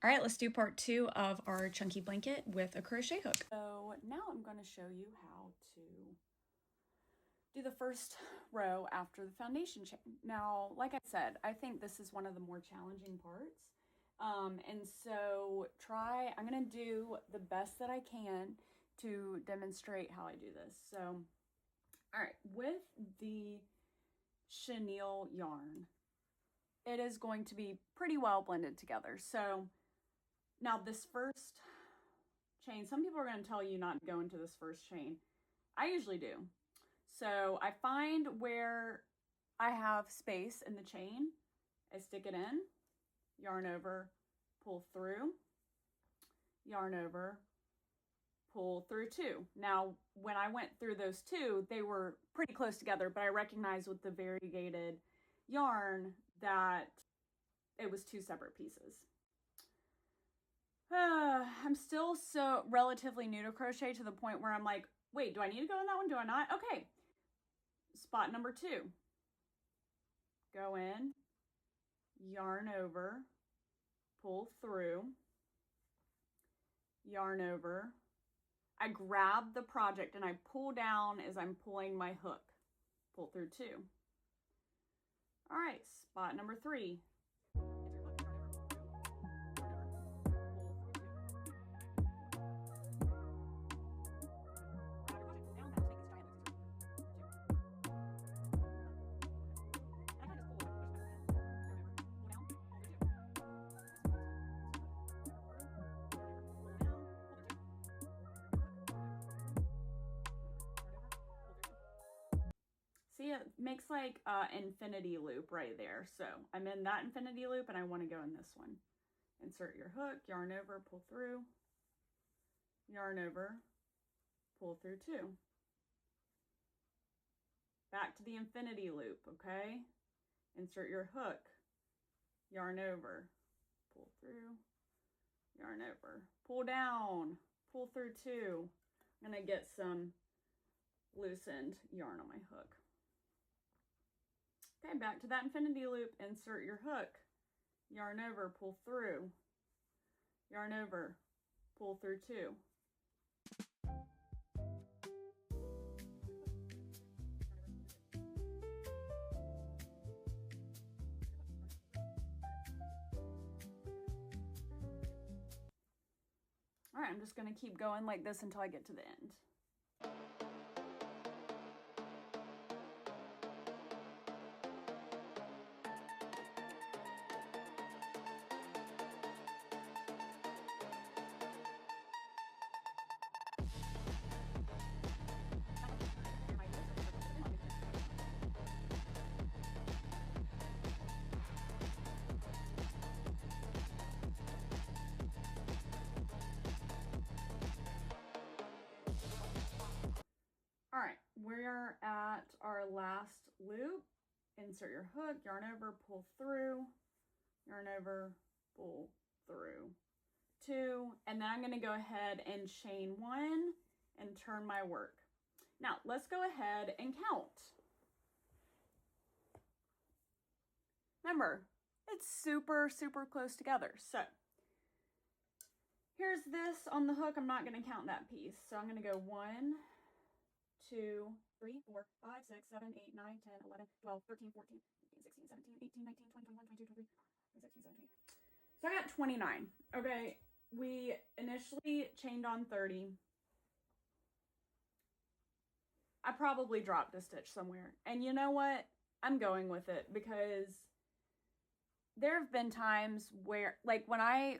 All right, let's do part 2 of our chunky blanket with a crochet hook. So now I'm going to show you how to do the first row after the foundation chain. Now, like I said, I think this is one of the more challenging parts. And so I'm going to do the best that I can to demonstrate how I do this. So, all right, with the chenille yarn, it is going to be pretty well blended together. So now this first chain, some people are going to tell you not to go into this first chain. I usually do. So I find where I have space in the chain, I stick it in, yarn over, pull through, yarn over, pull through two. Now, when I went through those two, they were pretty close together, but I recognized with the variegated yarn that it was two separate pieces. I'm still so relatively new to crochet to the point where I'm like, wait, do I need to go in that one? Do I not? Okay. Spot number 2. Go in, yarn over, pull through, yarn over. I grab the project and I pull down as I'm pulling my hook. Pull through 2. All right, spot number 3. See, it makes like an infinity loop right there. So I'm in that infinity loop and I want to go in this one. Insert your hook, yarn over, pull through, yarn over, pull through 2. Back to the infinity loop, okay? Insert your hook, yarn over, pull through, yarn over, pull down, pull through 2. I'm going to get some loosened yarn on my hook. Okay, back to that infinity loop, insert your hook, yarn over, pull through, yarn over, pull through 2. All right, I'm just going to keep going like this until I get to the end. All right, we're at our last loop. Insert your hook, yarn over, pull through, yarn over, pull through 2, and then I'm going to go ahead and chain 1 and turn my work. Now, let's go ahead and count. Remember, it's super, super close together. So here's this on the hook. I'm not going to count that piece. So I'm going to go 1, 2, 3, 4, 5, 6, 7, 8, 9, 10, 11, 12, 13, 14, 15, 16, 17, 18, 19, 20, 21, 22, 23, 26, 27, 28. So I got 29. Okay, we initially chained on 30. I probably dropped a stitch somewhere. And you know what? I'm going with it because there have been times where, like when I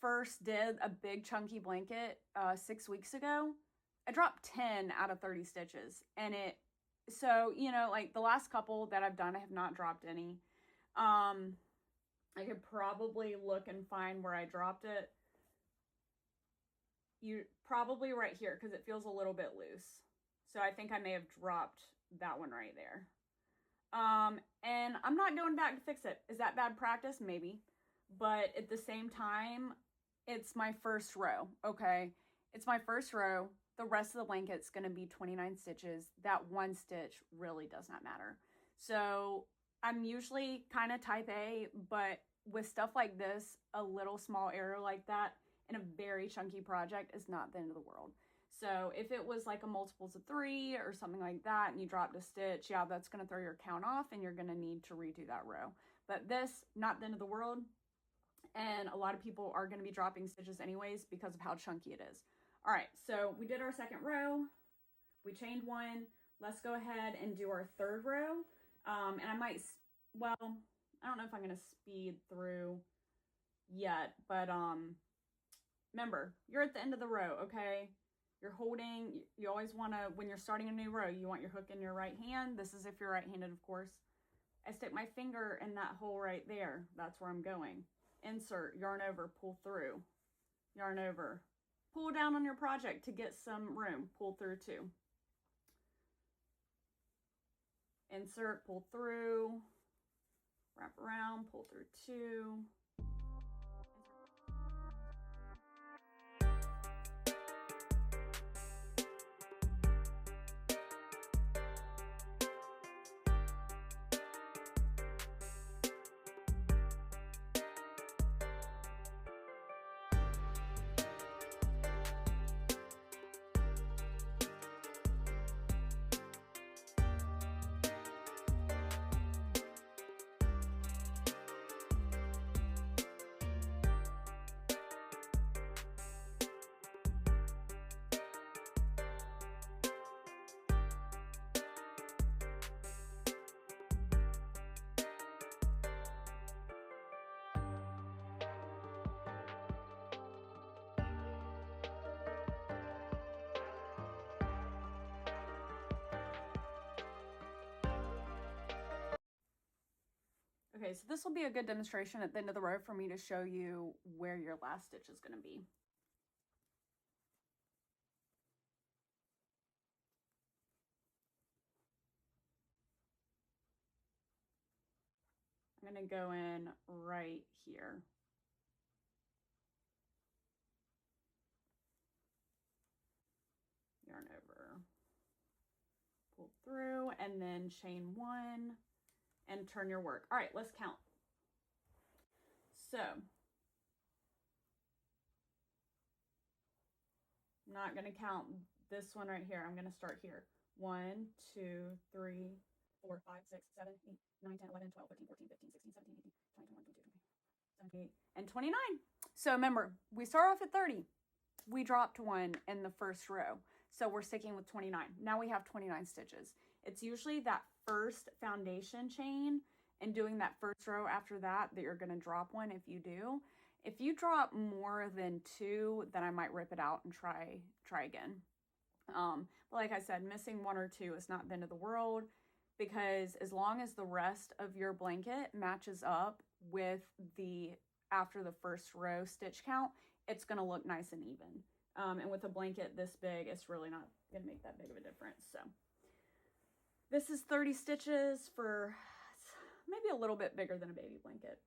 first did a big chunky blanket 6 weeks ago, I dropped 10 out of 30 stitches. And so, you know, like the last couple that I've done, I have not dropped any. I could probably look and find where I dropped it. You probably right here because it feels a little bit loose. So I think I may have dropped that one right there. And I'm not going back to fix it. Is that bad practice? Maybe. But at the same time, it's my first row, okay? It's my first row. The rest of the blanket's going to be 29 stitches. That one stitch really does not matter. So I'm usually kind of type A, but with stuff like this, a little small error like that in a very chunky project is not the end of the world. So if it was like a multiples of 3 or something like that and you dropped a stitch, yeah, that's going to throw your count off and you're going to need to redo that row. But this, not the end of the world. And a lot of people are going to be dropping stitches anyways because of how chunky it is. All right, so we did our second row. We chained 1. Let's go ahead and do our third row. And I might, well, I don't know if I'm going to speed through yet, but remember, you're at the end of the row, okay? You're holding, you always want to, when you're starting a new row, you want your hook in your right hand. This is if you're right-handed, of course. I stick my finger in that hole right there. That's where I'm going. Insert, yarn over, pull through. Yarn over. Pull down on your project to get some room. Pull through 2. Insert, pull through. Wrap around, pull through 2. Okay, so this will be a good demonstration at the end of the row for me to show you where your last stitch is going to be. I'm going to go in right here. Yarn over, pull through, and then chain 1 and turn your work. All right, let's count. So, I'm not going to count this one right here. I'm going to start here. 1, 2, 3, 4, 5, 6, 7, 8, 9, 10, 11, 12, 13, 14, 15, 16, 17, 18, 20, 21, 22, 23, 24, 25, 26, 27, 28, and 29. So remember, we start off at 30. We dropped 1 in the first row. So we're sticking with 29. Now we have 29 stitches. It's usually that first foundation chain and doing that first row after that that you're going to drop 1 if you do. If you drop more than 2, then I might rip it out and try again. But like I said, missing 1 or 2 is not the end of the world, because as long as the rest of your blanket matches up with the after the first row stitch count, it's going to look nice and even. And with a blanket this big, it's really not going to make that big of a difference. So this is 30 stitches for maybe a little bit bigger than a baby blanket.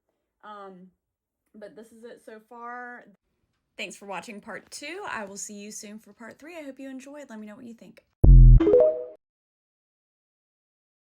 But this is it so far. Thanks for watching part 2. I will see you soon for part 3. I hope you enjoyed. Let me know what you think.